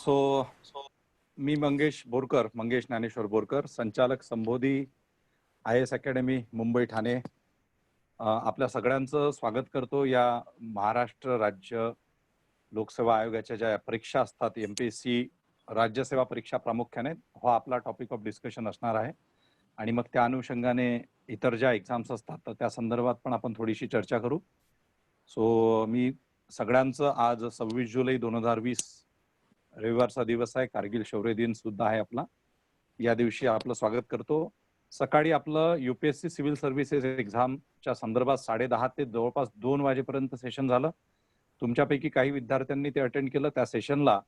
So मी मंगेश ज्ञानेश्वर बोरकर, संचालक sambodhi IAS academy Mumbai Thane आपल्या सगळ्यांचं स्वागत करतो. या महाराष्ट्र राज्य लोकसेवा आयोगाच्या ज्या परीक्षा असतात, MPSC राज्यसेवा परीक्षा प्रामुख्याने हा आपला टॉपिक ऑफ डिस्कशन असणार आहे. आणि मग त्या अनुषंगाने इतर ज्या एक्झाम्स असतात तर त्या संदर्भात पण आपण थोडीशी चर्चा करू. सो मी सगळ्यांचं आज 26 जुलै 2020 रविवारचा दिवस आहे, कारगिल शौर्य दिन सुद्धा आहे आपला. या दिवशी आपलं स्वागत करतो. सकाळी आपलं UPSC सिव्हिल सर्व्हिसेस एक्झामच्या संदर्भात 10:30 ते जवळपास 2 वाजेपर्यंत सेशन झालं. तुमच्यापैकी काही विद्यार्थ्यांनी ते अटेंड केलं. त्या सेशनला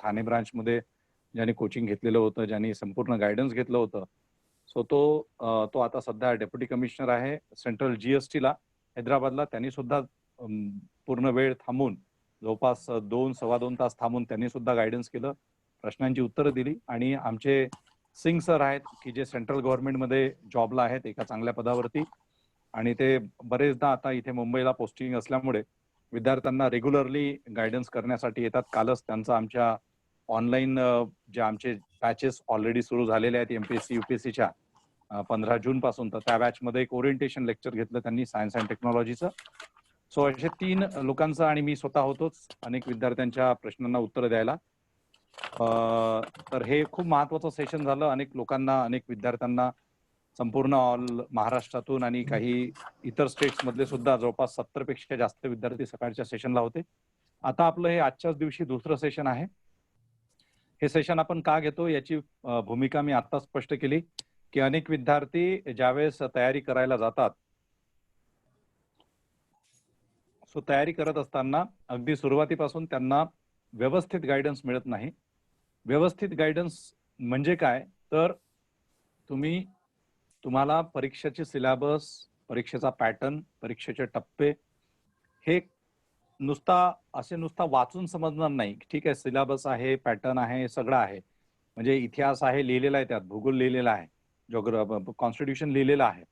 ठाणे ब्रांचमध्ये ज्यांनी कोचिंग घेतलेलं होतं, ज्यांनी संपूर्ण गायडन्स घेतलं होतं, सो तो आता सध्या डेप्युटी कमिशनर आहे सेंट्रल GSTला हैदराबादला. त्यांनी सुद्धा पूर्ण वेळ थांबून जवळपास 2-2.25 तास थांबून त्यांनी सुद्धा गायडन्स केलं, प्रश्नांची उत्तरं दिली. आणि आमचे सिंग सर आहेत की जे सेंट्रल गव्हर्नमेंटमध्ये जॉबला आहेत एका चांगल्या पदावरती, आणि ते बरेचदा आता इथे मुंबईला पोस्टिंग असल्यामुळे विद्यार्थ्यांना रेग्युलरली गायडन्स करण्यासाठी येतात. कालच त्यांचा आमच्या ऑनलाईन जे आमचे बॅचेस ऑलरेडी सुरू झालेले आहेत MPSC UPSCच्या 15 जून पासून, तर त्या बॅचमध्ये एक ओरिएंटेशन लेक्चर घेतलं त्यांनी सायन्स अँड टेक्नॉलॉजीचं. सो असे 3 लोकांचं आणि मी स्वतः होतोच अनेक विद्यार्थ्यांच्या प्रश्नांना उत्तर द्यायला. तर हे खूप महत्वाचं सेशन झालं. अनेक लोकांना, अनेक विद्यार्थ्यांना संपूर्ण ऑल महाराष्ट्रातून आणि काही इतर स्टेट्स मधले सुद्धा जवळपास 70 पेक्षा जास्त विद्यार्थी सकाळच्या सेशनला होते. आता आपलं हे आजच्याच दिवशी दुसरं सेशन आहे. हे सेशन आपण का घेतो याची भूमिका मी आता स्पष्ट केली की अनेक विद्यार्थी ज्यावेळेस तयारी करायला जातात, सो तयारी करत असताना अगदी सुरुवातीपासून त्यांना व्यवस्थित गायडन्स मिळत नाही. व्यवस्थित गायडन्स म्हणजे काय, तर तुम्हाला परीक्षेचे सिलेबस, परीक्षेचा पॅटर्न, परीक्षेचे टप्पे हे नुसता वाचून समजणार नाही. ठीक आहे, सिलेबस आहे, पॅटर्न आहे, सगळं आहे, म्हणजे इतिहास आहे लिहिलेला आहे, त्यात भूगोल लिहिलेला आहे, कॉन्स्टिट्यूशन लिहिलेलं आहे,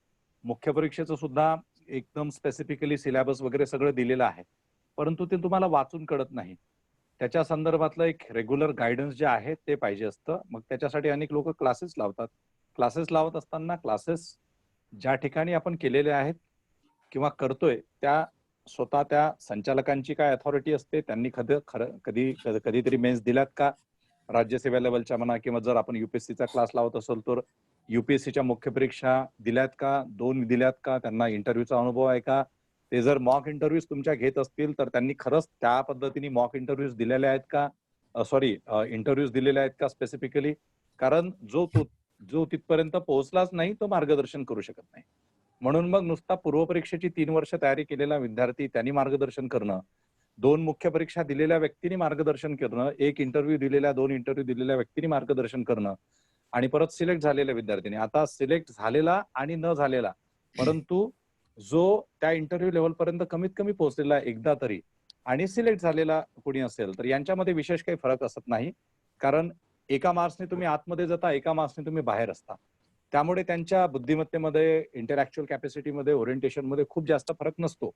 मुख्य परीक्षेचं सुद्धा एकदम स्पेसिफिकली सिलेबस वगैरे सगळं दिलेलं आहे, परंतु ते तुम्हाला वाचून कळत नाही. त्याच्या संदर्भातलं एक रेग्युलर गायडन्स जे आहे ते पाहिजे असतं. मग त्याच्यासाठी अनेक लोक क्लासेस लावतात. क्लासेस लावत असताना क्लासेस ज्या ठिकाणी आपण केलेले आहेत किंवा करतोय त्या स्वतः त्या संचालकांची काय अथॉरिटी असते, त्यांनी कधीतरी मेन्स दिल्यात का राज्यसेवा लेवलच्या म्हणा, किंवा जर आपण UPSCचा क्लास लावत असेल तर UPSCच्या मुख्य परीक्षा दिल्यात का, 2 दिल्यात का, त्यांना इंटरव्ह्यूचा अनुभव आहे का, ते जर मॉक इंटरव्ह्यूज तुमच्या घेत असतील तर त्यांनी खरंच त्या पद्धतीने मॉक इंटरव्ह्यूज दिलेले आहेत का, इंटरव्ह्यूज दिलेले आहेत का स्पेसिफिकली. कारण जो तिथपर्यंत पोहोचलाच नाही तो मार्गदर्शन करू शकत नाही. म्हणून मग नुसता पूर्वपरीक्षेची 3 वर्ष तयारी केलेला विद्यार्थी त्यांनी मार्गदर्शन करणं, 2 मुख्य परीक्षा दिलेल्या व्यक्तींनी मार्गदर्शन करणं, 1 इंटरव्ह्यू दिलेल्या, 2 इंटरव्ह्यू दिलेल्या व्यक्तींनी मार्गदर्शन करणं, आणि परत सिलेक्ट झालेल्या विद्यार्थ्यांनी. आता सिलेक्ट झालेला आणि न झालेला, परंतु जो त्या इंटरव्ह्यू लेवल पर्यंत कमीत कमी पोहोचलेला एकदा तरी, आणि सिलेक्ट झालेला कोणी असेल तर यांच्यामध्ये विशेष काही फरक असत नाही. कारण एका मार्क्सने तुम्ही आतमध्ये जाता, एका मार्क्सने तुम्ही बाहेर असता. त्यामुळे त्यांच्या बुद्धिमत्तेमध्ये, इंटरॅक्च्युअल कॅपॅसिटीमध्ये, ओरिएंटेशनमध्ये खूप जास्त फरक नसतो.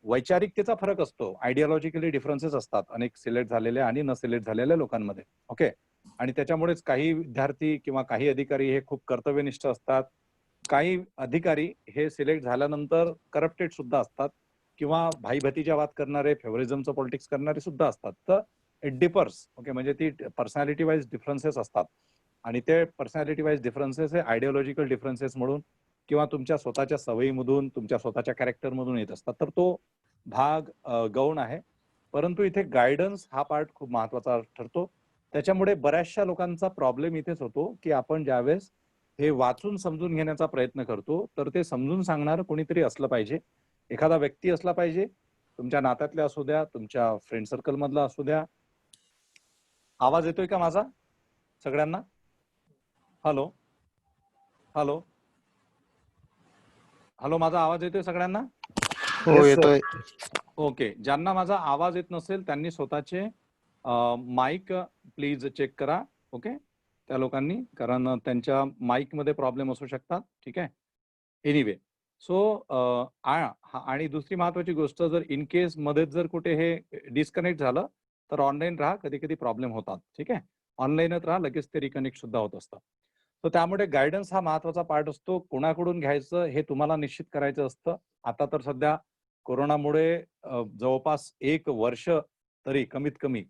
वैचारिकतेचा फरक असतो, आयडिओलॉजिकली डिफरन्सेस असतात अनेक सिलेक्ट झालेल्या आणि न सिलेक्ट झालेल्या लोकांमध्ये. ओके, आणि त्याच्यामुळेच काही विद्यार्थी किंवा काही अधिकारी हे खूप कर्तव्यनिष्ठ असतात. काही अधिकारी हे सिलेक्ट झाल्यानंतर करप्टेड सुद्धा असतात, किंवा भाई भतीजावाद करणारे, फेवरिझमचं पॉलिटिक्स करणारे सुद्धा असतात. तर इट डिफर्स. ओके, म्हणजे ती पर्सनॅलिटी वाईज डिफरन्सेस असतात, आणि ते पर्सनॅलिटी वाईज डिफरन्सेस हे आयडिओलॉजिकल डिफरन्सेस म्हणून किंवा तुमच्या स्वतःच्या सवयीमधून, तुमच्या स्वतःच्या कॅरेक्टरमधून येत असतात. तर तो भाग गौण आहे, परंतु इथे गायडन्स हा पार्ट खूप महत्वाचा ठरतो. त्याच्यामुळे बऱ्याचशा लोकांचा प्रॉब्लेम इथेच होतो की आपण ज्यावेळेस हे वाचून समजून घेण्याचा प्रयत्न करतो तर ते समजून सांगणार कोणीतरी असलं पाहिजे, एखादा व्यक्ती असला पाहिजे, तुमच्या नात्यातल्या असू द्या, तुमच्या फ्रेंड सर्कल मधला असू द्या. आवाज येतोय का माझा सगळ्यांना? हॅलो हॅलो हॅलो, माझा आवाज येतोय सगळ्यांना? हो येतोय. ओके. ज्यांना माझा आवाज येत नसेल त्यांनी स्वतःचे माईक प्लीज चेक करा. ओके. त्या लोकांनी, कारण त्यांच्या माईकमध्ये प्रॉब्लेम असू शकतात. ठीक आहे. एनिवे सो आणि दुसरी महत्वाची गोष्ट, जर इन केस मध्येच जर कुठे हे डिस्कनेक्ट झालं तर ऑनलाईन राहा. कधी-कधी प्रॉब्लेम होतात. ठीक आहे. ऑनलाईनच राहा. लगेच ते रिकनेक्ट सुद्धा होत असतं. तर त्यामुळे गाईडन्स हा महत्वाचा पार्ट असतो. कोणाकडून घ्यायचं हे तुम्हाला निश्चित करायचं असतं. आता तर सध्या कोरोनामुळे जवळपास 1 वर्ष तरी कमीत कमी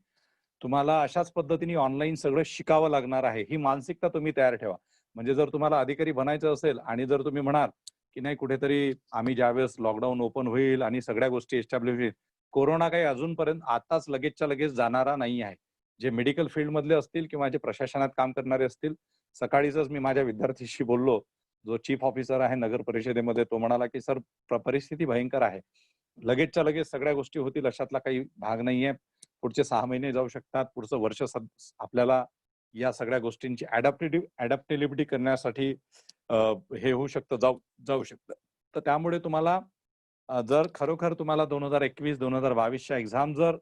तुम्हाला अशाच पद्धतीने ऑनलाईन सगळं शिकावं लागणार आहे. ही मानसिकता तुम्ही तयार ठेवा. म्हणजे जर तुम्हाला अधिकारी बनायचं असेल आणि जर तुम्ही म्हणाल, की नाही कुठेतरी आम्ही ज्यावेळेस लॉकडाऊन ओपन होईल आणि सगळ्या गोष्टी एस्टॅब्लिश होईल, कोरोना काही अजूनपर्यंत आताच लगेचच्या लगेच जाणारा नाही आहे. जे मेडिकल फील्डमधले असतील किंवा जे प्रशासनात काम करणारे असतील, सकाळीच मी माझ्या विद्यार्थ्याशी बोललो, जो चीफ ऑफिसर आहे नगर परिषदेमध्ये, तो म्हणाला, की "सर परिस्थिती भयंकर आहे. लगेचच्या लगेच सगळ्या गोष्टी होतील अशातला काही भाग नाहीये. पुढचे 6 महिने जाऊ शकतात. पुढचं वर्ष आपल्याला या सगळ्या गोष्टींची अडॅप्टेबिलिटी करण्यासाठी अ, हे होऊ शकतं, जाऊ जाऊ शकतं. तर त्यामुळे तुम्हाला जर खरोखर तुम्हाला 2021-2022 च्या एक्झाम जर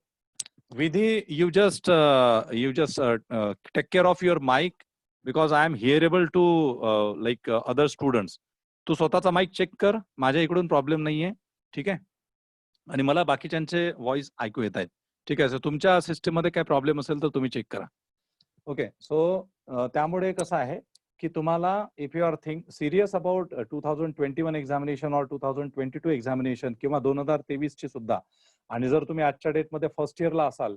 Vidhi, you just take care of your mic because I am hearable to other students. तू स्वतःचा माईक चेक कर. माझ्या इकडून प्रॉब्लेम नाहीये. ठीक आहे. आणि मला बाकीच्यांचे व्हॉइस ऐकू येत आहेत. ठीक आहे. सो तुमच्या सिस्टममध्ये काय प्रॉब्लेम असेल तर तुम्ही चेक करा. ओके. सो त्यामुळे कसं आहे, की तुम्हाला if you are serious about 2021 examination और 2022 एक्झामिनेशन किंवा 2023 ची सुद्धा, आणि जर तुम्ही आजच्या डेटमध्ये फर्स्ट इयरला असाल,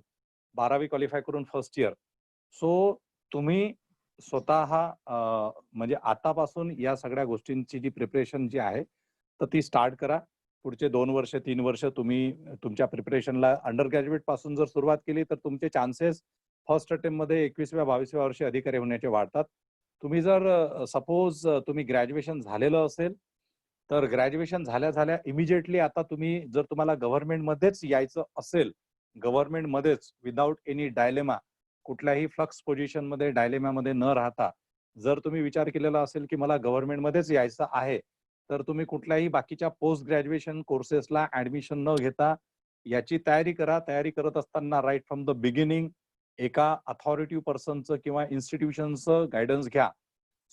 12वी क्वालिफाय करून फर्स्ट इयर, सो तुम्ही स्वतः म्हणजे आतापासून या सगळ्या गोष्टींची जी प्रिपरेशन जी आहे, तर ती स्टार्ट करा. पुढचे 2 वर्ष, 3 वर्ष तुम्ही तुमच्या प्रिपरेशनला अंडर ग्रॅज्युएट पासून जर सुरुवात केली, तर तुमचे चान्सेस फर्स्ट अटेम्प्टमध्ये 21व्या-22व्या वर्षी अधिकारी होण्याचे वाढतात. तुम्ही जर सपोज तुम्ही ग्रॅज्युएशन झालेलं असेल, तर ग्रॅज्युएशन झाल्या-झाल्या इमिडिएटली आता तुम्ही जर तुम्हाला गव्हर्नमेंटमध्येच यायचं असेल, गव्हर्नमेंटमध्येच विदाऊट एनी डायलेमा, कुठल्याही फ्लक्स पोझिशनमध्ये डायलेमामध्ये न राहता, जर तुम्ही विचार केलेला असेल, की मला गव्हर्नमेंटमध्येच यायचं आहे, तर तुम्ही कुठल्याही बाकीच्या पोस्ट ग्रॅज्युएशन कोर्सेसला ॲडमिशन न घेता याची तयारी करा. तयारी करत असताना राइट फ्रॉम द बिगिनिंग एका अथॉरिटी पर्सनचं किंवा इन्स्टिट्यूशनचं गाईडन्स घ्या.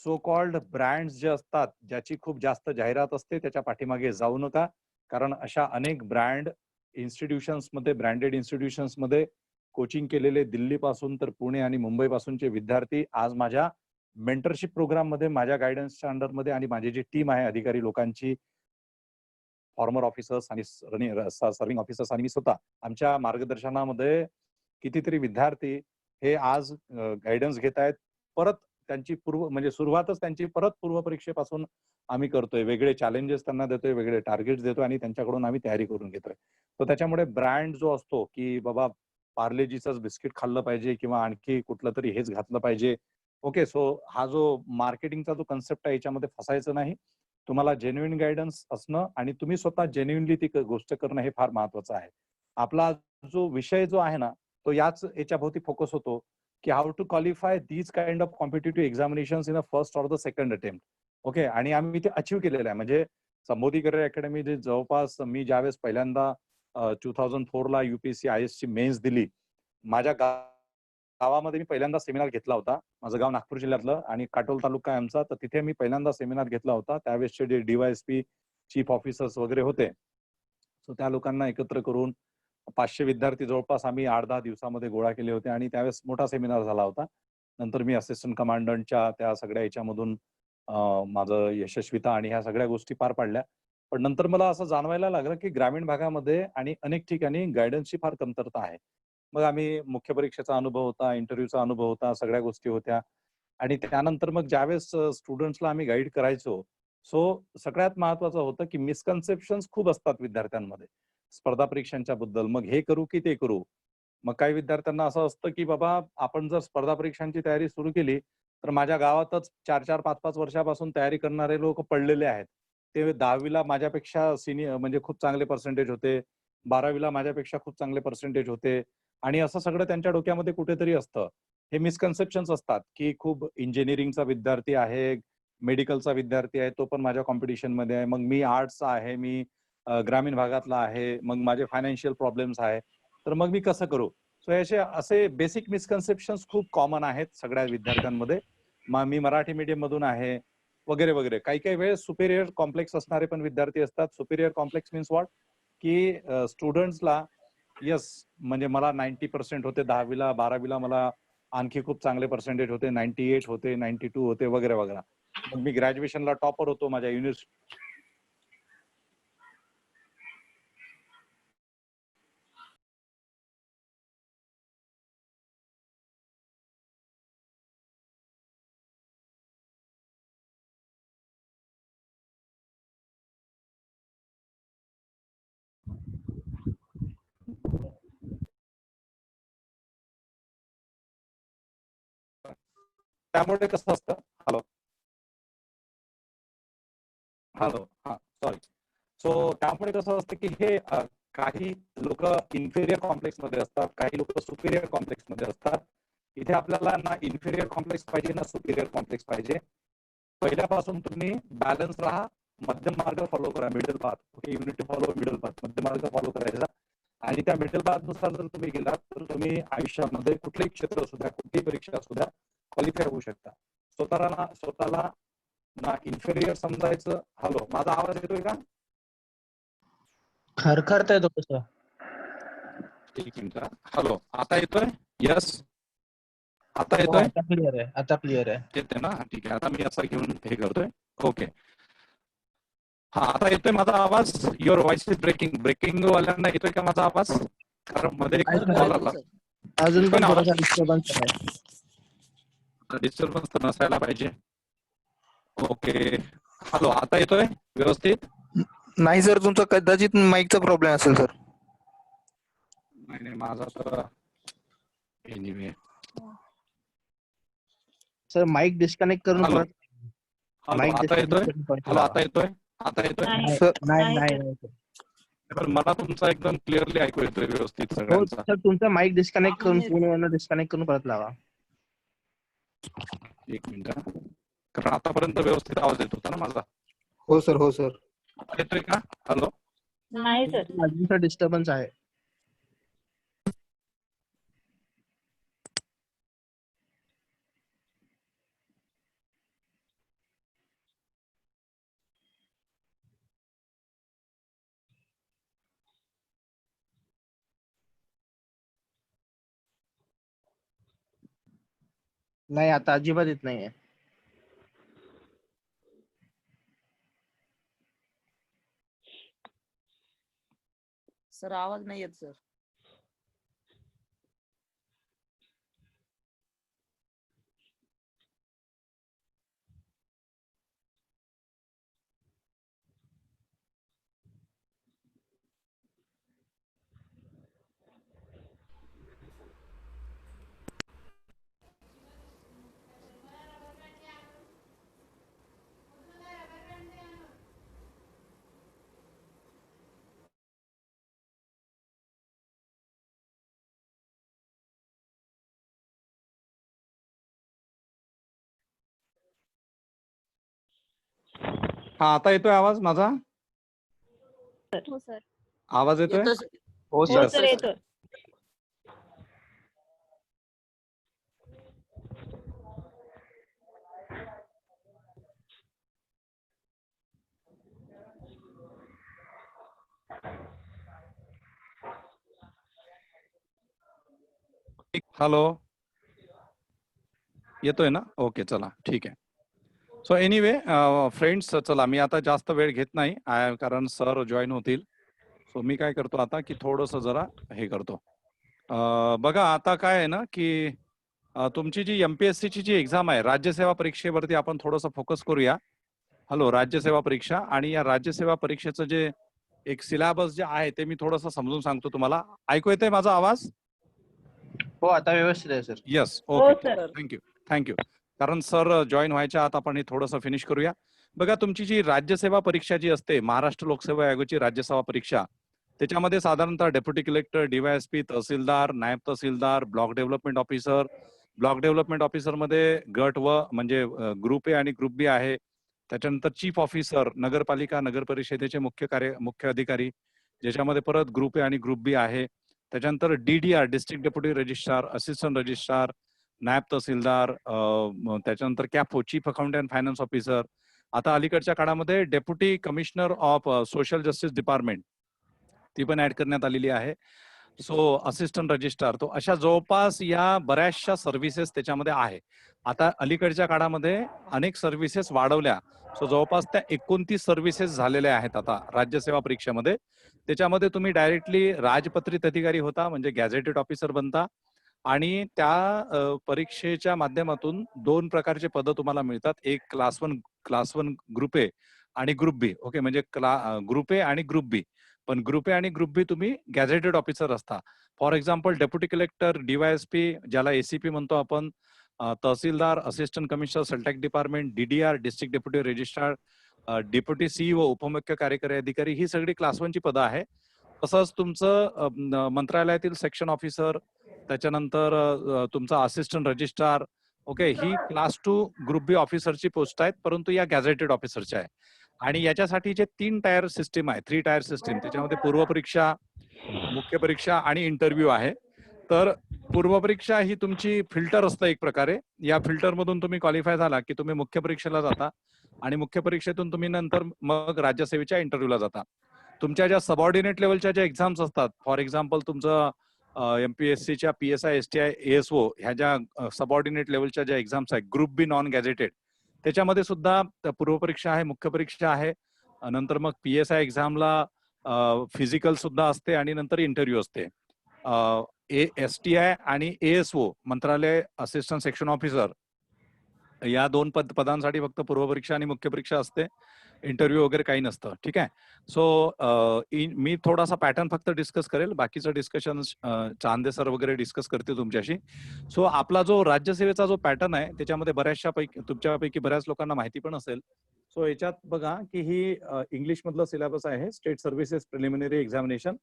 सो कॉल्ड ब्रँड्स जे असतात, ज्याची खूप जास्त जाहिरात असते, त्याच्या पाठीमागे जाऊ नका. कारण अशा अनेक इन्स्टिट्यूशन्समध्ये, ब्रँडेड इन्स्टिट्यूशन्समध्ये कोचिंग केलेले दिल्लीपासून तर पुणे आणि मुंबईपासूनचे विद्यार्थी आज माझ्या मेंटरशिप प्रोग्राममध्ये, माझ्या गाईडन्सच्या अंडरमध्ये, आणि माझी जी टीम आहे अधिकारी लोकांची, फॉर्मर ऑफिसर्स आणि सर्व्हिंग ऑफिसर्स आणि मी स्वतः, आमच्या मार्गदर्शनामध्ये कितीतरी विद्यार्थी हे आज गाईडन्स घेत आहेत. परत त्यांची म्हणजे सुरुवातच त्यांची परत पूर्वपरीक्षेपासून आम्ही करतोय. वेगळे चॅलेंजेस त्यांना देतोय, वेगळे टार्गेट्स देतोय आणि त्यांच्याकडून आम्ही तयारी करून घेतोय. तर त्याच्यामुळे ब्रँड जो असतो, की बाबा पार्लेजीचंच बिस्किट खाल्लं पाहिजे किंवा आणखी कुठलं तरी हेच घातलं पाहिजे. ओके. सो हा जो मार्केटिंगचा जो कन्सेप्ट आहे, याच्यामध्ये फसायचं नाही. तुम्हाला जेन्युइन गाईडन्स असणं आणि तुम्ही स्वतः जेन्युइनली ती गोष्ट करणं हे फार महत्वाचं आहे. आपला जो विषय जो आहे ना, तो याच याच्याभोवती फोकस होतो, की how to qualify these kind of competitive examinations in a first or the second attempt. Okay. आणि आम्ही ते अचीव्ह केलेलं आहे. म्हणजे संबोधी करिअर अकॅडमी जे जवळपास मी ज्यावेळेस पहिल्यांदा 2004 ला UPSC IASची मेन्स दिली. माझ्या गावामध्ये मी पहिल्यांदा सेमिनार घेतला होता. माझं गाव नागपूर जिल्ह्यातलं आणि काटोल तालुका आहे आमचा. तर तिथे मी पहिल्यांदा सेमिनार घेतला होता. त्यावेळेसचे जे DYSP, चीफ ऑफिसर्स वगैरे होते. सो त्या लोकांना एकत्र करून 500 विद्यार्थी जवळपास आम्ही 8-10 दिवसामध्ये गोळा केले होते आणि त्यावेळेस मोठा सेमिनार झाला होता. नंतर मी असिस्टंट कमांडंटच्या त्या सगळ्या याच्यामधून माझं यशस्वीता आणि ह्या सगळ्या गोष्टी पार पाडल्या. पण नंतर मला असं जाणवायला लागलं, की ग्रामीण भागामध्ये आणि अनेक ठिकाणी गाईडन्सची फार कमतरता आहे. मग आम्ही मुख्य परीक्षेचा अनुभव होता, इंटरव्ह्यूचा अनुभव होता, सगळ्या गोष्टी होत्या. आणि त्यानंतर मग ज्यावेळेस स्टुडंट्सला आम्ही गाईड करायचो, सो सगळ्यात महत्वाचं होतं, की मिसकन्सेप्शन्स खूप असतात विद्यार्थ्यांमध्ये स्पर्धा परीक्षांच्या बद्दल. मग हे करू की ते करू? मग काही विद्यार्थ्यांना असं असतं, की बाबा आपण जर स्पर्धा परीक्षांची तयारी सुरू केली, तर माझ्या गावातच 4-4, 5-5 वर्षापासून तयारी करणारे लोक पडलेले आहेत. ते 10वी माझ्यापेक्षा म्हणजे खूप चांगले पर्सेंटेज होते. 12वी माझ्यापेक्षा खूप चांगले पर्सेंटेज होते. आणि असं सगळं त्यांच्या डोक्यामध्ये कुठेतरी असतं. हे मिसकन्सेप्शन्स असतात, की खूप इंजिनिअरिंगचा विद्यार्थी आहे, मेडिकलचा विद्यार्थी आहे, तो पण माझ्या कॉम्पिटिशनमध्ये आहे. मग मी आर्ट्सचा आहे, मी ग्रामीण भागातला आहे, मग माझे फायनान्शियल प्रॉब्लेम्स आहे, तर मग मी कसं करू? सो असे बेसिक मिसकन्सेप्शन्स खूप कॉमन आहेत सगळ्या विद्यार्थ्यांमध्ये. मी मराठी मीडियम मधून आहे वगैरे वगैरे. काही काही वेळेस सुपेरियर कॉम्प्लेक्स असणारे पण विद्यार्थी असतात. Superior complex means what? की स्टुडंट्सला येस, म्हणजे मला 90% होते 10वीला, 12वीला मला आणखी खूप चांगले पर्सेंटेज होते, 98 होते, 92 होते वगैरे वगैरे. मग मी ग्रॅज्युएशनला टॉपर होतो माझ्या युनिव्हर्सिटी. त्यामुळे कसं असतं, हॅलो हॅलो हा सॉरी. सो त्यामुळे कसं असतं की हे काही लोक इन्फेरियर कॉम्प्लेक्स मध्ये असतात, काही लोक सुपेरियर कॉम्प्लेक्स मध्ये असतात. इथे आपल्याला ना इन्फेरियर कॉम्प्लेक्स पाहिजे ना सुपेरियर कॉम्प्लेक्स पाहिजे. पहिल्यापासून तुम्ही बॅलन्स राहा, मध्यम मार्ग फॉलो करा, middle path. Okay, unity follow middle path, मध्यम मार्ग फॉलो करायचा. आणि त्या मिडल पाथ नुसार जर तुम्ही गेलात तर तुम्ही आयुष्यामध्ये कुठलेही क्षेत्र असू द्या, कुठलीही परीक्षा असू द्या, क्वालिफाय होऊ शकता. स्वतःला ना इन्फेरियर समजायचं. हॅलो, माझा आवाज येतोय का? खरखरतंय थोडंसं. एक मिनिट. हॅलो, आता येतोय? यस, आता हो, येतोय? आता क्लिअर आहे, आता क्लिअर आहे. येते ना? ठीक आहे. आता मी असं घेऊन हे करतोय. ओके, हा आता येतोय माझा आवाज? युअर व्हॉइस इज ब्रेकिंग वाल्यांना येतोय का माझा आवाज? कारण मध्ये एक कॉल आला. अजून पण थोडासा डिस्टर्बन्स आहे. डिस्टर्बन्स तर नसायला पाहिजे. ओके, हॅलो, आता येतोय व्यवस्थित? नाही सर, तुमचा कदाचित माईकचा प्रॉब्लेम असेल सर. नाही, माझा तर एनिवे. सर माईक डिस्कनेक्ट करून हॅलो, परत माईक आता येतोय? डिस्कनेक्ट करून परत हॅलो, लावा. आता येतोय? आता येतोय? नाही. पण मला तुमचा एकदम क्लिअरली ऐकू येतोय व्यवस्थित हो सगळ्यांचा. सर, तुमचा माईक डिस्कनेक्ट करून फोनवरून डिस्कनेक्ट करून परत लावा. एक मिनिट, कारण आतापर्यंत व्यवस्थित आवाज येत होता ना माझा. हो सर, हो सर. येतोय का? हॅलो, नाही सर. अजूनचा डिस्टर्बन्स आहे. नाही, आता अजिबात येत नाहीये. सर आवाज नाही येत सर. हा आता येतोय आवाज माझा? हो सर. आवाज येतोय? हो हो सर. सर येतोय. हॅलो, येतोय ना? ओके, चला ठीक आहे. सो एनिवे फ्रेंड्स, चला मी आता जास्त वेळ घेत नाही कारण सर जॉईन होतील. सो मी काय करतो आता की थोडंसं जरा हे करतो. बघा आता काय आहे ना की तुमची जी MPSCची जी एक्झाम आहे, राज्यसेवा परीक्षेवरती आपण थोडंसं फोकस करूया. हॅलो, राज्यसेवा परीक्षा. आणि या राज्यसेवा परीक्षेचं जे एक सिलेबस जे आहे ते मी थोडंसं समजून सांगतो तुम्हाला. ऐकू येतोय माझा आवाज? हो, आता व्यवस्थित आहे सर. येस, हो ओके, सर. थँक्यू. कारण सर जॉईन व्हायच्या आत आपण हे थोडंसं फिनिश करूया. बघा, तुमची जी राज्यसेवा परीक्षा जी असते, महाराष्ट्र लोकसेवा आयोगाची राज्यसेवा परीक्षा, त्याच्यामध्ये साधारणतः डेप्युटी कलेक्टर, DYSP, तहसीलदार, नायब तहसीलदार, ब्लॉक डेव्हलपमेंट ऑफिसर मध्ये गट व म्हणजे ग्रुप A आणि ग्रुप B आहे. त्याच्यानंतर चीफ ऑफिसर, नगरपालिका नगर परिषदेचे मुख्य अधिकारी, ज्याच्यामध्ये परत ग्रुप ए आणि ग्रुप बी आहे. त्याच्यानंतर DDR district deputy registrar, assistant registrar, नायब तहसीलदार, त्याच्यानंतर CAFO chief accountant and finance officer. आता अलीकडच्या काळामध्ये deputy commissioner of social justice department ती पण ऍड करण्यात आलेली आहे. सो असिस्टंट रजिस्ट्रार, तो अशा जवळपास या बऱ्याचशा सर्व्हिसेस त्याच्यामध्ये आहे. आता अलीकडच्या काळामध्ये अनेक सर्व्हिसेस वाढवल्या. सो जवळपास त्या 29 सर्व्हिसेस झालेल्या आहेत आता राज्यसेवा परीक्षेमध्ये. त्याच्यामध्ये तुम्ही डायरेक्टली राजपत्रित अधिकारी होता, म्हणजे गॅझेटेड ऑफिसर बनता, आणि त्या परीक्षेच्या माध्यमातून 2 प्रकारचे पद तुम्हाला मिळतात. एक क्लास वन ग्रुप ए आणि ग्रुप बी. ओके, म्हणजे ग्रुप ए आणि ग्रुप बी. पण ग्रुप ए आणि ग्रुप बी तुम्ही गॅझेटेड ऑफिसर असता. For example deputy collector, DYSP, ज्याला ACP म्हणतो आपण, तहसीलदार, असिस्टंट कमिशनर, सल्टॅक department, DDR district deputy registrar, deputy CEO, उपमुख्य कार्यकारी अधिकारी, ही सगळी क्लास 1 ची पदं आहे. तसंच तुमचं मंत्रालयातील सेक्शन ऑफिसर, त्याच्यानंतर तुमचा असिस्टंट रजिस्ट्रार, ओके, ही क्लास 2 ग्रुप बी ऑफिसरची पोस्ट आहेत, परंतु या गॅझेटेड ऑफिसरच्या आहे. आणि याच्यासाठी जे 3 टायर सिस्टीम आहे, 3 टायर सिस्टीम, त्याच्यामध्ये पूर्वपरीक्षा, मुख्य परीक्षा आणि इंटरव्ह्यू आहे. तर पूर्वपरीक्षा ही तुमची फिल्टर असतं एक प्रकारे. या फिल्टर मधून तुम्ही क्वालिफाय झाला की तुम्ही मुख्य परीक्षेला जाता, आणि मुख्य परीक्षेतून तुम्ही नंतर मग राज्यसेवेच्या इंटरव्ह्यूला जाता. तुमच्या ज्या सबऑर्डिनेट लेवलच्या ज्या एक्झाम्स असतात, फॉर एक्झाम्पल तुमचं MPSCच्या PSI, STI, ASO ह्या ज्या सबऑर्डिनेट लेवलच्या ज्या एक्झाम्स आहेत, ग्रुप बी नॉन गॅझेटेड, त्याच्यामध्ये सुद्धा पूर्वपरीक्षा आहे, मुख्य परीक्षा आहे, नंतर मग PSI एक्झामला फिजिकल सुद्धा असते, आणि नंतर इंटरव्ह्यू असते. STI आणि ASO मंत्रालय असिस्टंट सेक्शन ऑफिसर, या 2 पदांसाठी फक्त पूर्वपरीक्षा आणि मुख्य परीक्षा असते. इंटरव्ह्यू वगैरे काही नसतं. ठीक आहे. सो मी थोडासा पॅटर्न फक्त डिस्कस करेल, बाकीचं डिस्कशन चांदे सर वगैरे डिस्कस करतील तुमच्याशी. सो आपला जो राज्यसेवेचा जो पॅटर्न आहे, त्याच्यामध्ये बऱ्याचशा पैकी तुमच्यापैकी बऱ्याच लोकांना माहिती पण असेल. सो याच्यात बघा की ही इंग्लिश मधलं सिलेबस आहे, स्टेट सर्व्हिसेस प्रिलिमिनरी एक्झामिनेशन.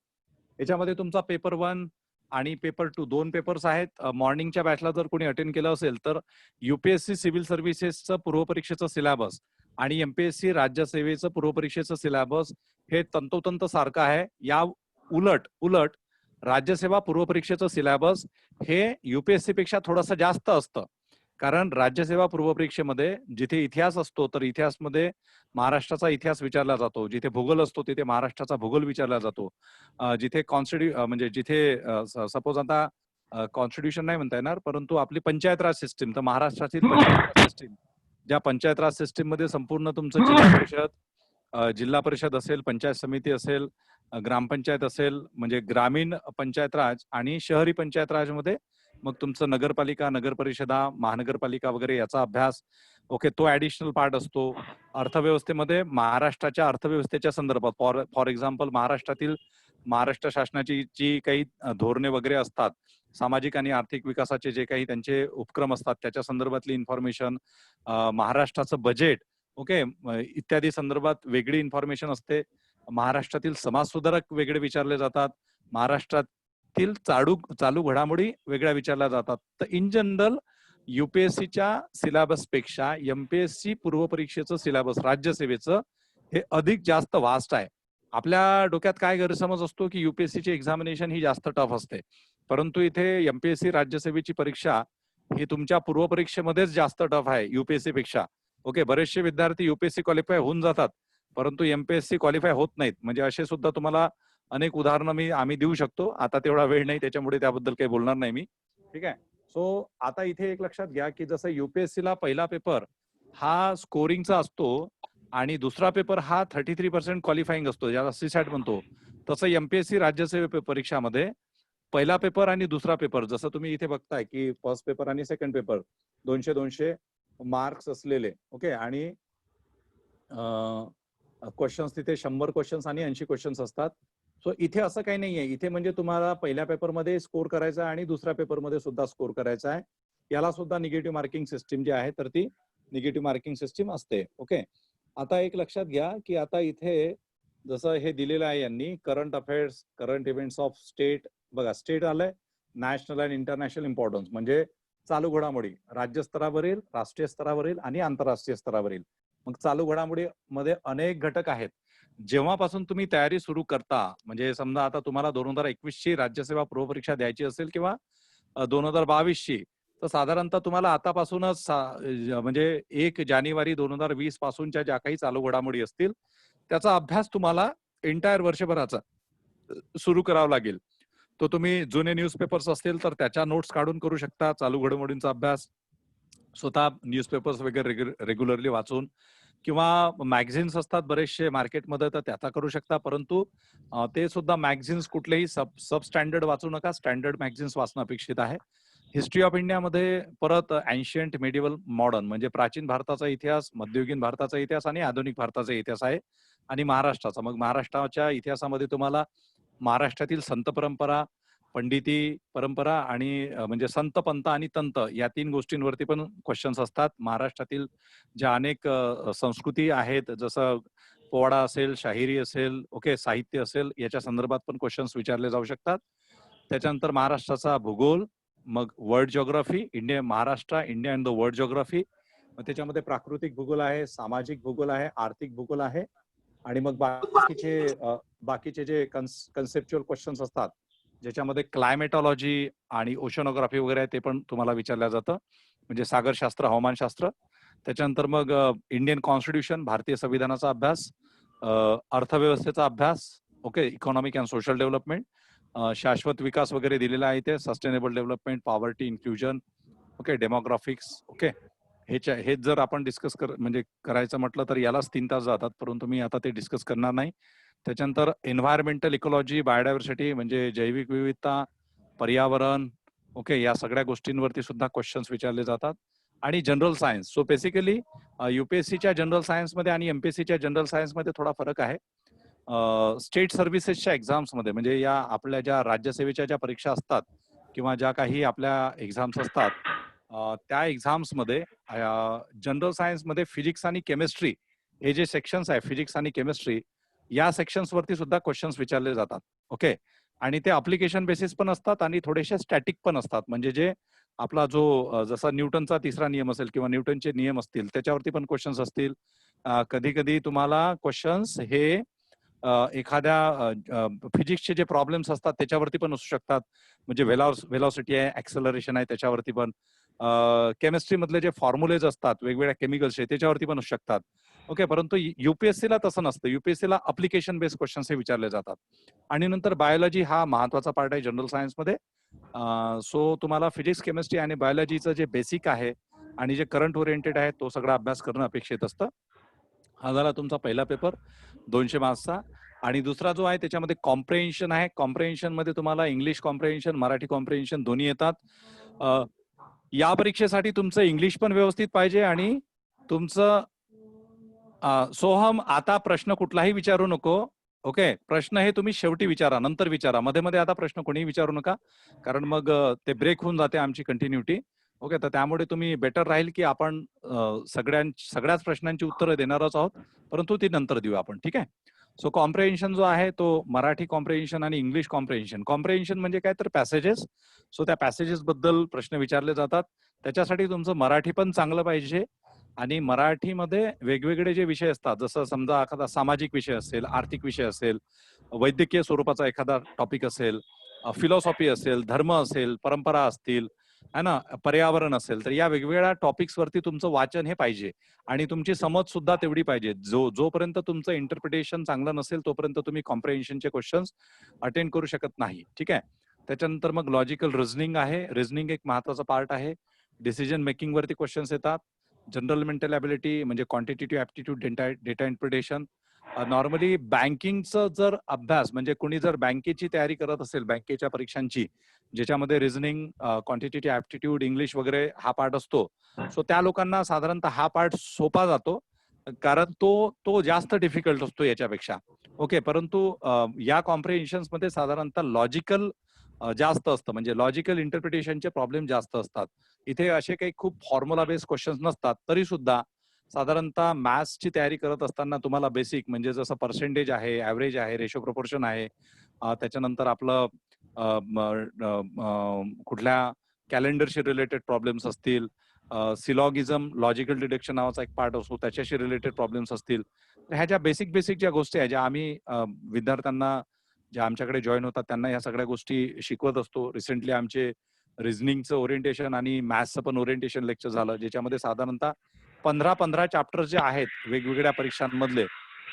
याच्यामध्ये तुमचा पेपर 1 आणि पेपर 2 2 पेपर्स आहेत. मॉर्निंगच्या बॅचला जर कोणी अटेंड केलं असेल तर UPSC सिव्हिल सर्व्हिसेसचं पूर्वपरीक्षेचं सिलेबस आणि MPSC राज्यसेवेचं पूर्वपरीक्षेचं सिलेबस हे तंतोतंत सारखं आहे. या उलट राज्यसेवा पूर्वपरीक्षेचं सिलेबस हे UPSC पेक्षा थोडंसं जास्त असतं. कारण राज्यसेवा पूर्वपरीक्षेमध्ये जिथे इतिहास असतो, तर इतिहासमध्ये महाराष्ट्राचा इतिहास विचारला जातो. जिथे भूगोल असतो तिथे महाराष्ट्राचा भूगोल विचारला जातो. जिथे म्हणजे जिथे सपोज आता कॉन्स्टिट्यूशन नाही म्हणता येणार, परंतु आपली पंचायत राज सिस्टीम, तर महाराष्ट्रातील पंचायत राज सिस्टीम, ज्या पंचायत राज सिस्टीम मध्ये संपूर्ण तुमचं जिल्हा परिषद असेल, पंचायत समिती असेल, ग्रामपंचायत असेल, म्हणजे ग्रामीण पंचायत राज आणि शहरी पंचायत राज मध्ये मग तुमचं नगरपालिका, नगर परिषदा, महानगरपालिका वगैरे याचा अभ्यास, ओके, तो ऍडिशनल पार्ट असतो. अर्थव्यवस्थेमध्ये महाराष्ट्राच्या अर्थव्यवस्थेच्या संदर्भात फॉर एक्झाम्पल महाराष्ट्र शासनाची जी काही धोरणे वगैरे असतात, सामाजिक आणि आर्थिक विकासाचे जे काही त्यांचे उपक्रम असतात, त्याच्या संदर्भातली इन्फॉर्मेशन, महाराष्ट्राचं बजेट, ओके, इत्यादी संदर्भात वेगळी इन्फॉर्मेशन असते. महाराष्ट्रातील समाज सुधारक वेगळे विचारले जातात, महाराष्ट्रातील चालू घडामोडी वेगळ्या विचारल्या जातात. तर इन जनरल UPSCच्या सिलेबस पेक्षा MPSC पूर्वपरीक्षेचं सिलेबस राज्यसेवेचं हे अधिक जास्त वास्ट आहे. आपल्या डोक्यात काय गैरसमज असतो की UPSCची एक्झामिनेशन ही जास्त टफ असते, परंतु इथे MPSC राज्यसेवेची परीक्षा ही तुमच्या पूर्वपरीक्षेमध्येच जास्त टफ आहे UPSC पेक्षा. ओके, बरेचसे विद्यार्थी UPSC क्वालिफाय होऊन जातात, परंतु MPSC क्वालिफाय होत नाहीत. म्हणजे असे सुद्धा तुम्हाला अनेक उदाहरणं आम्ही देऊ शकतो. आता तेवढा वेळ नाही, त्याच्यामुळे त्याबद्दल काही बोलणार नाही मी. ठीक आहे. सो आता इथे एक लक्षात घ्या की जसं UPSC ला पहिला पेपर हा स्कोरिंगचा असतो आणि दुसरा पेपर हा 33% क्वालिफाईंग असतो, ज्याला CSAT म्हणतो. तसं MPSC राज्यसेवे परीक्षामध्ये पहिला पेपर आणि दुसरा पेपर, जसं तुम्ही इथे बघताय की फर्स्ट पेपर आणि सेकंड पेपर 200 मार्क्स असलेले, ओके, आणि क्वेश्चन्स तिथे 100 क्वेश्चन्स आणि 80 क्वेश्चन्स असतात. सो इथे असं काही नाहीये. इथे म्हणजे तुम्हाला पहिल्या पेपरमध्ये स्कोर करायचा आहे आणि दुसऱ्या पेपरमध्ये सुद्धा स्कोर करायचा आहे. याला सुद्धा निगेटिव्ह मार्किंग सिस्टीम जी आहे, तर ती निगेटिव्ह मार्किंग सिस्टीम असते. ओके, आता एक लक्षात घ्या की आता इथे जसं हे दिलेलं आहे यांनी, current affairs, current events of state, बघा स्टेट आलंय, नॅशनल अँड इंटरनॅशनल इम्पॉर्टन्स म्हणजे चालू घडामोडी राज्य स्तरावरील, राष्ट्रीय स्तरावरील आणि आंतरराष्ट्रीय स्तरावरील. मग चालू घडामोडीमध्ये अनेक घटक आहेत. जेव्हापासून तुम्ही तयारी सुरू करता, म्हणजे समजा आता तुम्हाला 2021 ची राज्यसेवा पूर्वपरीक्षा द्यायची असेल किंवा 2022 ची, तर साधारणतः तुम्हाला आतापासूनच म्हणजे 1 जानेवारी 2020 पासूनच्या ज्या काही चालू घडामोडी असतील त्याचा अभ्यास तुम्हाला एंटायर वर्षभराचा सुरू करावा लागेल. तो तुम्ही जुने न्यूजपेपर्स असतील तर त्याच्या नोट्स काढून करू शकता. चालू घडामोडींचा अभ्यास स्वतः न्यूजपेपर्स वगैरे रेग्युलरली वाचून, किंवा मॅगझिन्स असतात बरेचसे मार्केटमध्ये तर त्याचा करू शकता. परंतु ते सुद्धा मॅगझिन्स कुठलेही सब स्टँडर्ड वाचू नका. स्टँडर्ड मॅगझिन्स वाचणं अपेक्षित आहे. हिस्ट्री ऑफ इंडियामध्ये परत एन्शियंट, मेडिवल, मॉडर्न म्हणजे प्राचीन भारताचा इतिहास, मध्ययुगीन भारताचा इतिहास आणि आधुनिक भारताचा इतिहास आहे. आणि महाराष्ट्राचा, मग महाराष्ट्राच्या इतिहासामध्ये तुम्हाला महाराष्ट्रातील संत परंपरा, पंडिती परंपरा आणि म्हणजे संत, पंत आणि तंत या 3 गोष्टींवरती पण क्वेश्चन्स असतात. महाराष्ट्रातील ज्या अनेक संस्कृती आहेत, जसं पोवाडा असेल, शाहिरी असेल, ओके, साहित्य असेल, याच्या संदर्भात पण क्वेश्चन्स विचारले जाऊ शकतात. त्याच्यानंतर महाराष्ट्राचा भूगोल, मग world geography, Maharashtra, India and the world geography. मग त्याच्यामध्ये प्राकृतिक भूगोल आहे, सामाजिक भूगोल आहे, आर्थिक भूगोल आहे. आणि मग बाकीचे जे कन्सेप्च्युअल क्वेश्चन्स असतात, ज्याच्यामध्ये क्लायमेटॉलॉजी आणि ओशनोग्राफी वगैरे आहे, ते पण तुम्हाला विचारलं जातं, म्हणजे सागरशास्त्र, हवामानशास्त्र. त्याच्यानंतर मग इंडियन कॉन्स्टिट्यूशन, भारतीय संविधानाचा अभ्यास, अर्थव्यवस्थेचा अभ्यास, okay, economic and social development, शाश्वत विकास वगैरे दिलेला आहे इथे, sustainable development, poverty, inclusion, okay, demographics, okay. हेच जर आपण डिस्कस म्हणजे करायचं म्हटलं तर यालाच 3 तास जातात, परंतु मी आता ते डिस्कस करणार नाही. त्याच्यानंतर एन्व्हायरमेंटल इकॉलॉजी, बायोडायव्हर्सिटी म्हणजे जैविक विविधता, पर्यावरण, ओके, या सगळ्या गोष्टींवरती सुद्धा क्वेश्चन्स विचारले जातात. आणि जनरल सायन्स. सो बेसिकली युपीएससीच्या जनरल सायन्समध्ये आणि एमपीएससीच्या जनरल सायन्समध्ये थोडा फरक आहे. स्टेट सर्व्हिसेसच्या एक्झाम्समध्ये, म्हणजे या आपल्या ज्या राज्यसेवेच्या ज्या परीक्षा असतात किंवा ज्या काही आपल्या एक्झाम्स असतात, त्या एक्झाम्समध्ये जनरल सायन्समध्ये फिजिक्स आणि केमिस्ट्री हे जे सेक्शन्स आहे, फिजिक्स आणि केमिस्ट्री, या सेक्शन्स वरती सुद्धा क्वेश्चन्स विचारले जातात. ओके. आणि ते अप्लिकेशन बेसिस पण असतात आणि थोडेसे स्टॅटिक पण असतात. म्हणजे जे आपला जो जसा न्यूटनचा 3रा नियम असेल किंवा न्यूटनचे नियम असतील त्याच्यावरती पण क्वेश्चन्स असतील. कधी कधी तुम्हाला क्वेश्चन्स हे एखाद्या फिजिक्सचे जे प्रॉब्लेम्स असतात त्याच्यावरती पण असू शकतात. म्हणजे व्हेलॉसिटी आहे, ऍक्सेलरेशन आहे, त्याच्यावरती पण. केमिस्ट्री मधले जे फॉर्म्युलेज असतात वेगवेगळ्या केमिकल्सचे त्याच्यावरती पण असू शकतात. ओके. परंतु युपीएससीला तसं नसतं. युपीएससीला अप्लिकेशन बेस्ड क्वेश्चन्स हे विचारले जातात. आणि नंतर बायोलॉजी हा महत्वाचा पार्ट आहे जनरल सायन्समध्ये. सो तुम्हाला फिजिक्स, केमिस्ट्री आणि बायोलॉजीचं जे बेसिक आहे आणि जे करंट ओरिएंटेड आहे तो सगळा अभ्यास करणं अपेक्षित असतं. हा झाला तुमचा पहिला पेपर 200 मार्क्सचा. आणि दुसरा जो आहे त्याच्यामध्ये कॉम्प्रेहेन्शन आहे. कॉम्प्रेहेन्शन मध्ये तुम्हाला इंग्लिश कॉम्प्रेहेन्शन, मराठी कॉम्प्रेहेन्शन दोन्ही येतात. या परीक्षेसाठी तुमचं इंग्लिश पण व्यवस्थित पाहिजे आणि तुमचं सोहम आता प्रश्न कुठलाही विचारू नको. ओके. प्रश्न हे तुम्ही शेवटी विचारा, नंतर विचारा. मध्ये मध्ये आता प्रश्न कोणीही विचारू नका, कारण मग ते ब्रेक होऊन जाते आमची कंटिन्युटी. ओके. तर त्यामुळे तुम्ही बेटर राहील की आपण सगळ्याच प्रश्नांची उत्तरं देणारच आहोत, परंतु ती नंतर देऊ आपण. ठीक आहे. सो कॉम्प्रेहेन्शन जो आहे तो मराठी कॉम्प्रेहेन्शन आणि इंग्लिश कॉम्प्रेहेन्शन. कॉम्प्रेहेन्शन म्हणजे काय तर पॅसेजेस. सो त्या पॅसेजेस बद्दल प्रश्न विचारले जातात. त्याच्यासाठी तुमचं मराठी पण चांगलं पाहिजे. आणि मराठीमध्ये वेगवेगळे जे विषय असतात, जसं समजा एखादा सामाजिक विषय असेल, आर्थिक विषय असेल, वैद्यकीय स्वरूपाचा एखादा टॉपिक असेल, फिलॉसॉफी असेल, धर्म असेल, परंपरा असतील, है ना, पर्यावरण असेल, तर या वेगवेगळ्या टॉपिक्स वरती तुमचं वाचन हे पाहिजे. आणि तुमची समज सुद्धा तेवढी पाहिजे. जोपर्यंत तुमचं इंटरप्रिटेशन चांगलं नसेल तोपर्यंत तुम्ही कॉम्प्रेहेन्शनचे क्वेश्चन्स अटेंड करू शकत नाही. ठीक आहे. त्याच्यानंतर मग लॉजिकल रिझनिंग आहे. रिझनिंग एक महत्वाचा पार्ट आहे. डिसिजन मेकिंग वरती क्वेश्चन्स येतात. जनरल मेंटल ॲबिलिटी म्हणजे quantitative aptitude, data interpretation. Normally बँकिंगचं जर अभ्यास, म्हणजे कोणी जर बँकेची तयारी करत असेल, बँकेच्या परीक्षांची, ज्याच्यामध्ये रिझनिंग, क्वांटिटेटिव्ह ॲप्टिट्यूड, इंग्लिश वगैरे हा पार्ट असतो, सो त्या लोकांना साधारणतः हा पार्ट सोपा जातो, कारण तो जास्त डिफिकल्ट असतो याच्यापेक्षा. ओके. परंतु या कॉम्प्रेहेन्शन मध्ये साधारणतः लॉजिकल जास्त असतं, म्हणजे लॉजिकल इंटरप्रिटेशनचे प्रॉब्लेम जास्त असतात. इथे असे काही खूप फॉर्म्युला बेस्ड क्वेश्चन्स नसतात. तरी सुद्धा साधारणतः मॅथ्सची तयारी करत असताना तुम्हाला बेसिक, म्हणजे जसं पर्सेंटेज आहे, ऍव्हरेज आहे, रेशो प्रपोर्शन आहे, त्याच्यानंतर आपलं कुठल्या कॅलेंडरशी रिलेटेड प्रॉब्लेम्स असतील, सिलॉगिझम, लॉजिकल डिडक्शन नावाचा एक पार्ट असतो, त्याच्याशी रिलेटेड प्रॉब्लेम्स असतील. तर ह्या ज्या बेसिक ज्या गोष्टी आहेत, ज्या आम्ही विद्यार्थ्यांना जे आमच्याकडे जॉईन होतात त्यांना ह्या सगळ्या गोष्टी शिकवत असतो. रिसेंटली आमचे रिझनिंगचं ओरिएंटेशन आणि मॅथ्सचं पण ओरिएंटेशन लेक्चर झालं, ज्याच्यामध्ये साधारणतः 15 चॅप्टर्स जे आहेत वेगवेगळ्या परीक्षांमधले,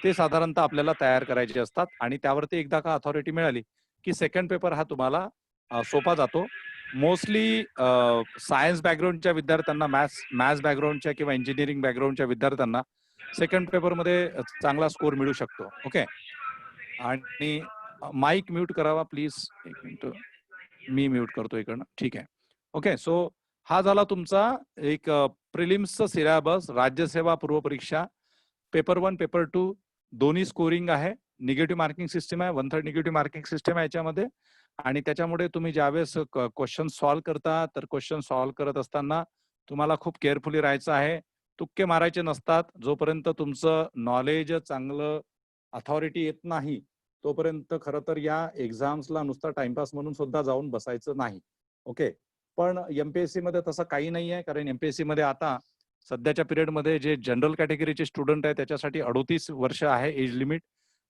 ते साधारणतः आपल्याला तयार करायचे असतात आणि त्यावरती एकदा का अथॉरिटी मिळाली की सेकंड पेपर हा तुम्हाला सोपा जातो. मोस्टली सायन्स बॅकग्राऊंडच्या विद्यार्थ्यांना, मॅथ्स बॅकग्राऊंडच्या किंवा इंजिनिअरिंग बॅकग्राऊंडच्या विद्यार्थ्यांना सेकंड पेपरमध्ये चांगला स्कोर मिळू शकतो. ओके. आणि माईक म्यूट करावा प्लीज. एक मिनिट, मी म्यूट करतो इकडनं. ठीक आहे. ओके. सो हा झाला तुमचा एक प्रिलिम्सचा सिलेबस, राज्यसेवा पूर्व परीक्षा पेपर 1 पेपर 2 दोन्ही स्कोरिंग आहे. निगेटिव्ह मार्किंग सिस्टम आहे, 1/3 निगेटिव्ह मार्किंग सिस्टम आहे याच्यामध्ये. आणि त्याच्यामुळे तुम्ही ज्यावेळेस क्वेश्चन सॉल्व्ह करता, तर क्वेश्चन सॉल्व्ह करत असताना तुम्हाला खूप केअरफुली राहायचं आहे. तुक्के मारायचे नसतात. जोपर्यंत तुमचं नॉलेज चांगलं, अथॉरिटी येत नाही, तोपर्यंत खरं तर या एक्झाम्सला नुसता टाइमपास म्हणून सुद्धा जाऊन बसायचं नाही. ओके. पण एमपीएससी मध्ये तसं काही नाही आहे, कारण एमपीएससी मध्ये आता सध्याच्या पिरियडमध्ये जे जनरल कॅटेगरीचे स्टुडंट आहेत त्याच्यासाठी 38 वर्ष आहे एज लिमिट.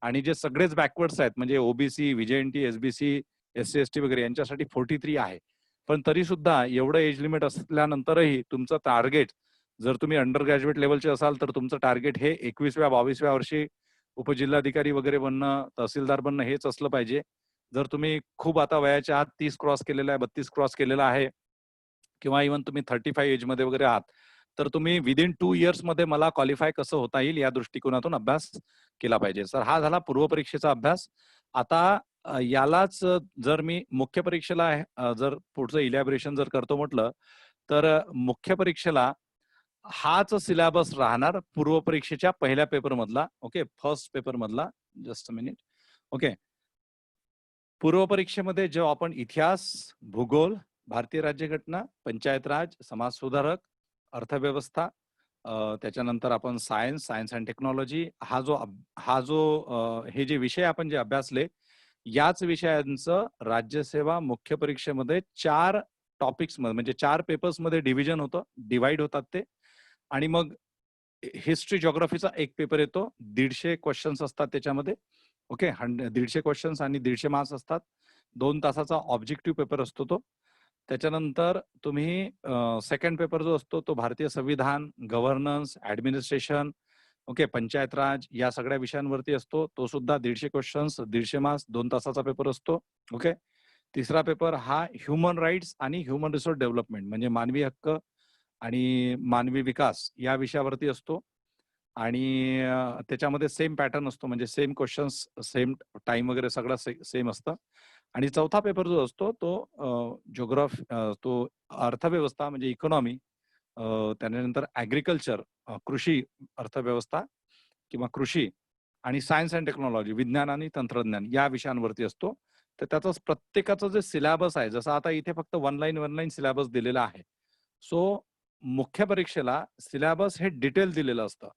आणि जे सगळेच बॅकवर्ड्स आहेत म्हणजे OBC, VJNT, SBC, SC ST वगैरे यांच्यासाठी 43 आहे. पण तरी सुद्धा एवढं एज लिमिट असल्यानंतरही तुमचं टार्गेट, जर तुम्ही अंडर ग्रॅज्युएट लेवलचे असाल तर तुमचं टार्गेट हे 21व्या-22व्या वर्षी उपजिल्हाधिकारी वगैरे बनणं, तहसीलदार बनणं हेच असलं पाहिजे. जर तुम्ही खूप आता वयाच्या आत 30 क्रॉस केलेला आहे, 32 क्रॉस केलेला आहे किंवा इव्हन तुम्ही 35 एज मध्ये वगैरे आहात, तर तुम्ही विदिन 2 इयर्स मध्ये मला क्वालिफाय कसं होता येईल या दृष्टिकोनातून अभ्यास केला पाहिजे. सर हा झाला पूर्व परीक्षेचा अभ्यास. आता यालाच जर मी मुख्य परीक्षेला जर पुढचं इलॅबोरेशन जर करतो म्हटलं, तर मुख्य परीक्षेला हाच सिलेबस राहणार पूर्व परीक्षेच्या पहिल्या पेपर मधला. ओके. फर्स्ट पेपर मधला. Just a minute. ओके. पूर्व परीक्षेमध्ये जो आपण इतिहास, भूगोल, भारतीय राज्यघटना, पंचायत राज, समाज सुधारक, अर्थव्यवस्था, त्याच्यानंतर आपण सायन्स अँड टेक्नॉलॉजी, हा जो हे जे विषय आपण जे अभ्यासले, याच विषयांचं राज्यसेवा मुख्य परीक्षेमध्ये 4 टॉपिक्स मध्ये म्हणजे 4 पेपर्स मध्ये डिव्हिजन होतं, डिवाइड होतात ते. आणि मग हिस्ट्री, जिओग्राफीचा एक पेपर येतो, 150 क्वेश्चन्स असतात त्याच्यामध्ये. ओके. 150 क्वेश्चन्स आणि 150 मार्क्स असतात. 2 तासाचा ऑब्जेक्टिव्ह पेपर असतो तो. त्याच्यानंतर तुम्ही सेकंड पेपर जो असतो तो भारतीय संविधान, गव्हर्नन्स, ऍडमिनिस्ट्रेशन, ओके, पंचायत राज या सगळ्या विषयांवरती असतो. तो सुद्धा 150 क्वेश्चन्स, 150 मार्क्स, 2 तासाचा पेपर असतो. ओके. तिसरा पेपर हा ह्युमन राईट्स आणि ह्युमन रिसोर्स डेव्हलपमेंट म्हणजे मानवी हक्क आणि मानवी विकास या विषयावरती असतो. आणि त्याच्यामध्ये सेम पॅटर्न असतो, म्हणजे सेम क्वेश्चन्स, सेम टाइम वगैरे सगळं सेम असतं. आणि चौथा पेपर जो असतो तो जिओग्राफी, तो अर्थव्यवस्था म्हणजे इकॉनॉमी, त्यानंतर ऍग्रिकल्चर, कृषी अर्थव्यवस्था किंवा कृषी, आणि सायन्स अँड टेक्नॉलॉजी, विज्ञान आणि तंत्रज्ञान या विषयांवरती असतो. तर त्याचं प्रत्येकाचं जे सिलेबस आहे, जसं आता इथे फक्त वन लाईन सिलेबस दिलेला आहे. सो मुख्य परीक्षेला सिलेबस हे डिटेल दिलेलं असतं.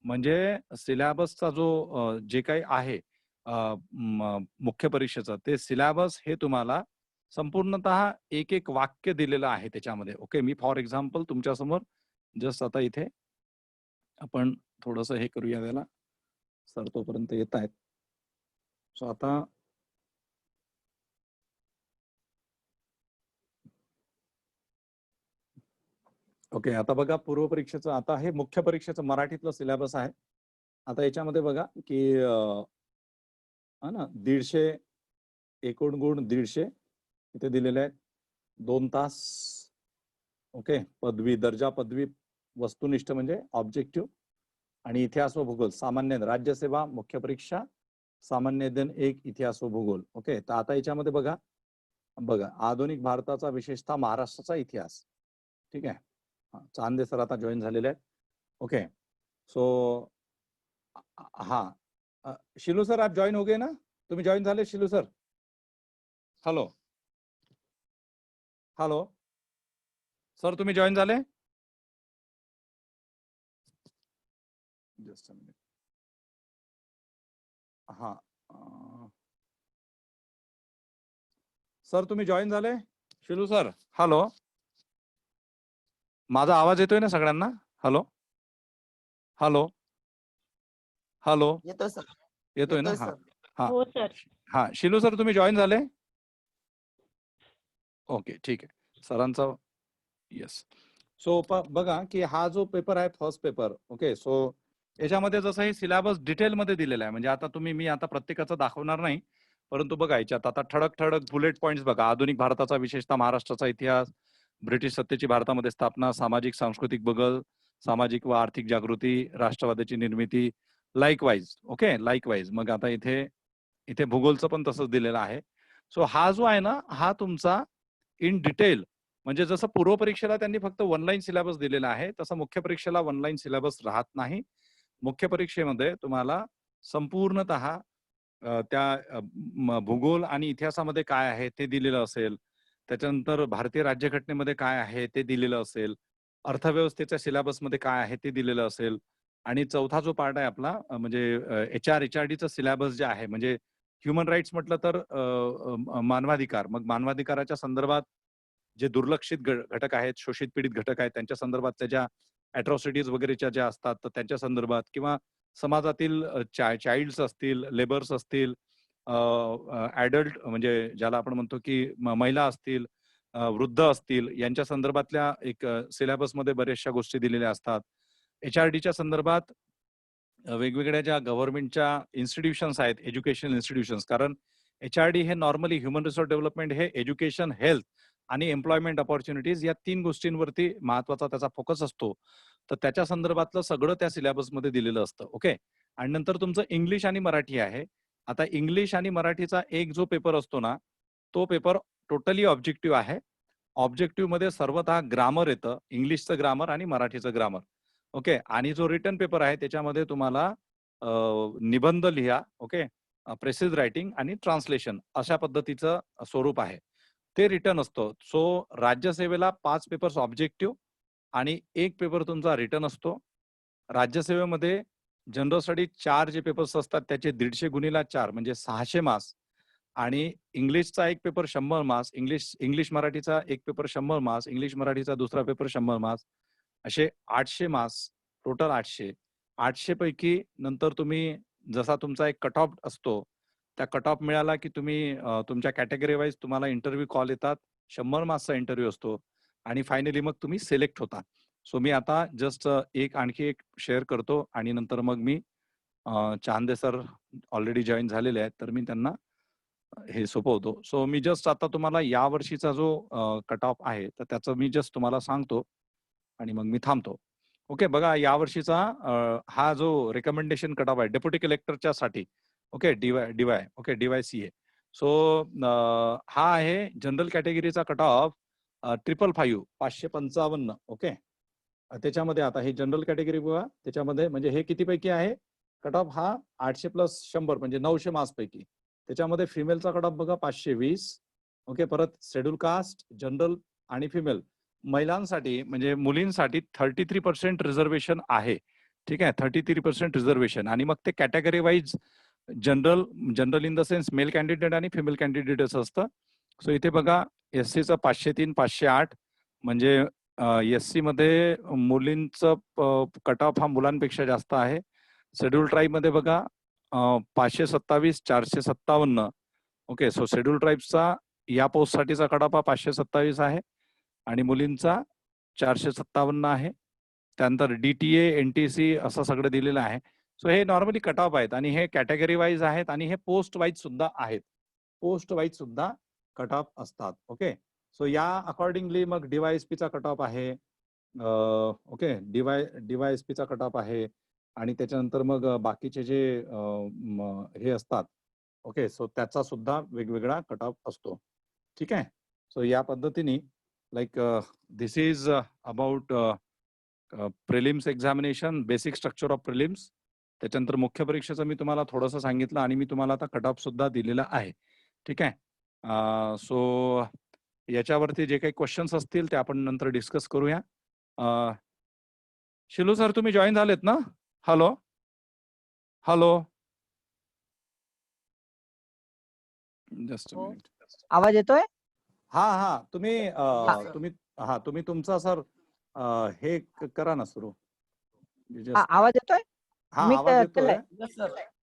म्हणजे सिलेबसचा जो जे काही आहे मुख्य परीक्षेचं, ते सिलेबस हे तुम्हाला संपूर्णतः एक वाक्य दिलेलं आहे त्याच्यामध्ये. ओके. मी फॉर एक्झाम्पल तुमच्या समोर जस्ट आता इथे आपण थोडस हे करूया त्याला. सर तोपर्यंत येत आहेत. सो आता ओके. आता बघा पूर्व परीक्षेचं, आता हे मुख्य परीक्षेचं मराठीतलं सिलेबस आहे. आता याच्यामध्ये बघा की हा ना 150 एकूण गुण 150 इथे दिलेले आहेत. 2 तास. ओके. पदवी, दर्जा पदवी, वस्तुनिष्ठ म्हणजे ऑब्जेक्टिव्ह, आणि इतिहास व भूगोल सामान्य, राज्यसेवा मुख्य परीक्षा सामान्य अध्ययन 1 इतिहास व भूगोल. ओके. तर आता याच्यामध्ये बघा आधुनिक भारताचा, विशेषतः महाराष्ट्राचा इतिहास. ठीक आहे. चांदे सर आता जॉईन झालेले आहेत. ओके. सो हाँ शिलू सर आप ज्वाइन हो गए ना? तुम्ही जॉईन झाले Shilu sir? Hello hello sir, तुम्ही जॉईन झाले? Just a minute. हा सर तुम्ही जॉईन झाले? Shilu sir hello. माझा आवाज येतोय ना सगळ्यांना? हॅलो हॅलो हॅलो येतोय सर. येतोय ना? येतोय हा सर. हा हो सर. हा शिलू सर तुम्ही जॉईन झाले? ओके ठीक आहे सरांचा येस. सो बघा की हा जो पेपर आहे फर्स्ट पेपर ओके. सो याच्यामध्ये जसं हे सिलेबस डिटेलमध्ये दिलेला आहे म्हणजे आता मी आता प्रत्येकाचं दाखवणार नाही परंतु बघा याच्यात आता ठळक बुलेट पॉईंट्स बघा. आधुनिक भारताचा विशेषतः महाराष्ट्राचा इतिहास, ब्रिटिश सत्तेची भारतामध्ये स्थापना, सामाजिक सांस्कृतिक बदल, सामाजिक व आर्थिक जागृती, राष्ट्रवादाची निर्मिती, लाईकवाईज ओके लाईकवाईज. मग आता इथे भूगोलचं पण तसंच दिलेलं आहे. सो हा जो आहे ना हा तुमचा इन डिटेल म्हणजे जसं पूर्व परीक्षेला त्यांनी फक्त वन लाईन सिलेबस दिलेला आहे तसं मुख्य परीक्षेला वन लाईन सिलेबस राहत नाही. मुख्य परीक्षेमध्ये तुम्हाला संपूर्णतः त्या भूगोल आणि इतिहासामध्ये काय आहे ते दिलेलं असेल. त्याच्यानंतर भारतीय राज्यघटनेमध्ये काय आहे ते दिलेलं असेल. अर्थव्यवस्थेच्या सिलेबसमध्ये काय आहे ते दिलेलं असेल. आणि चौथा जो पार्ट आहे आपला म्हणजे HRDचं सिलेबस जे आहे म्हणजे ह्युमन राईट्स म्हटलं तर मानवाधिकार. मग मानवाधिकाराच्या संदर्भात जे दुर्लक्षित घटक आहेत, शोषित पीडित घटक आहेत त्यांच्या संदर्भात त्याच्या अॅट्रॉसिटीज वगैरेच्या ज्या असतात तर त्यांच्या संदर्भात किंवा समाजातील चाइल्ड्स असतील, लेबर्स असतील, ऍडल्ट म्हणजे ज्याला आपण म्हणतो की महिला असतील, वृद्ध असतील यांच्या संदर्भातल्या एक सिलेबसमध्ये बऱ्याचशा गोष्टी दिलेल्या असतात. HRDच्या संदर्भात वेगवेगळ्या ज्या गव्हर्नमेंटच्या इन्स्टिट्यूशन्स आहेत, एज्युकेशन इन्स्टिट्यूशन्स, कारण HRD हे नॉर्मली ह्युमन रिसोर्स डेव्हलपमेंट हे एज्युकेशन, हेल्थ आणि एम्प्लॉयमेंट अपॉर्च्युनिटीज या 3 गोष्टींवरती महत्वाचा त्याचा फोकस असतो. तर त्याच्या संदर्भातलं सगळं त्या सिलेबसमध्ये दिलेलं असतं ओके. आणि नंतर तुमचं इंग्लिश आणि मराठी आहे. आता इंग्लिश आणि मराठीचा एक जो पेपर असतो ना तो पेपर टोटली ऑब्जेक्टिव्ह आहे. ऑब्जेक्टिव्ह मध्ये सर्वतः ग्रामर येतं, इंग्लिशचं ग्रामर आणि मराठीचं ग्रामर ओके. आणि जो रिटन पेपर आहे त्याच्यामध्ये तुम्हाला निबंध लिहा ओके, प्रेसिज रायटिंग आणि ट्रान्सलेशन अशा पद्धतीचं स्वरूप आहे ते रिटर्न असतो. सो राज्यसेवेला 5 पेपर्स ऑब्जेक्टिव्ह आणि 1 पेपर तुमचा रिटर्न असतो. राज्यसेवेमध्ये जनरल स्टडी 4 जे पेपर्स असतात त्याचे 150 गुणिला 4 म्हणजे 600 मार्क्स आणि इंग्लिशचा एक पेपर 100 मार्क्स, इंग्लिश मराठीचा एक पेपर 100 मार्क्स, इंग्लिश मराठीचा दुसरा पेपर 100 मार्क्स, असे 800 मार्क्स टोटल 800. 800 पैकी नंतर तुम्ही जसा तुमचा एक कट ऑफ असतो त्या कट ऑफ मिळाला की तुम्ही तुमच्या कॅटेगरी वाईज तुम्हाला इंटरव्ह्यू कॉल येतात. 100 मार्क्सचा इंटरव्ह्यू असतो आणि फायनली मग तुम्ही सिलेक्ट होता. सो मी आता जस्ट आणखी एक शेअर करतो आणि नंतर मग मी चांदे सर ऑलरेडी जॉईन झालेले आहेत तर मी त्यांना हे सोपवतो. सो मी जस्ट आता तुम्हाला या वर्षीचा जो कट ऑफ आहे तर त्याचं मी जस्ट तुम्हाला सांगतो आणि मग मी थांबतो. ओके बघा या वर्षीचा हा जो रेकमेंडेशन कट ऑफ आहे डेप्युटी कलेक्टरच्या साठी okay DY okay DYCA. So हा आहे जनरल कॅटेगरीचा कट ऑफ 555 555 ओके. त्याच्यामध्ये आता हे जनरल कॅटेगरी बघा त्याच्यामध्ये म्हणजे हे किती पैकी आहे कट ऑफ हा 800 प्लस 100 म्हणजे 900 मार्क्स पैकी. त्याच्यामध्ये फिमेलचा कट ऑफ बघा 520 ओके. परत शेड्यूल कास्ट, जनरल आणि फिमेल महिलांसाठी म्हणजे मुलींसाठी 33% रिझर्वेशन आहे ठीक आहे. 33% रिझर्वेशन आणि मग ते category wise general in the sense mail candidate आणि फिमेल कॅन्डिडेट असं असतं. सो इथे बघा SCचं 503 508 म्हणजे SC मध्ये मुलींचं कट ऑफ हा मुलांपेक्षा जास्त आहे. शेड्यूल ट्राईब मध्ये बघा 527 457 ओके. सो शेड्यूल ट्राईब्सचा या पोस्ट साठीचा कट ऑफ हा 527 आहे आणि मुलींचा 457 आहे. त्यानंतर DTA NTC असं सगळं दिलेलं आहे. सो हे नॉर्मली कट ऑफ आहेत आणि हे कॅटेगरी वाईज आहेत आणि हे पोस्ट वाईज सुद्धा आहेत. पोस्ट वाईज सुद्धा कट ऑफ असतात ओके. सो या अकॉर्डिंगली मग DYSPचा कट ऑफ आहे ओके. DYSPचा कट ऑफ आहे आणि त्याच्यानंतर मग बाकीचे जे हे असतात ओके. सो त्याचा सुद्धा वेगवेगळा कट ऑफ असतो ठीक आहे. सो या पद्धतीने like this is about prelims examination, basic structure of prelims. त्याच्यानंतर मुख्य परीक्षेचं मी तुम्हाला थोडंसं सांगितलं आणि मी तुम्हाला आता कट ऑफ सुद्धा दिलेला आहे ठीक आहे. सो याच्यावरती जे काही क्वेश्चन्स असतील ते आपण नंतर डिस्कस करूया. शिलू सर तुम्ही जॉईन झालेत ना? हॅलो हॅलो जस्ट हो. आवाज येतोय? हा तुम्ही Yes, sir. तुम्ही तुमचा सर हे करा ना सुरू. आवाज येतोय हा मी आवाज येतोय. केलंय. Yes, sir.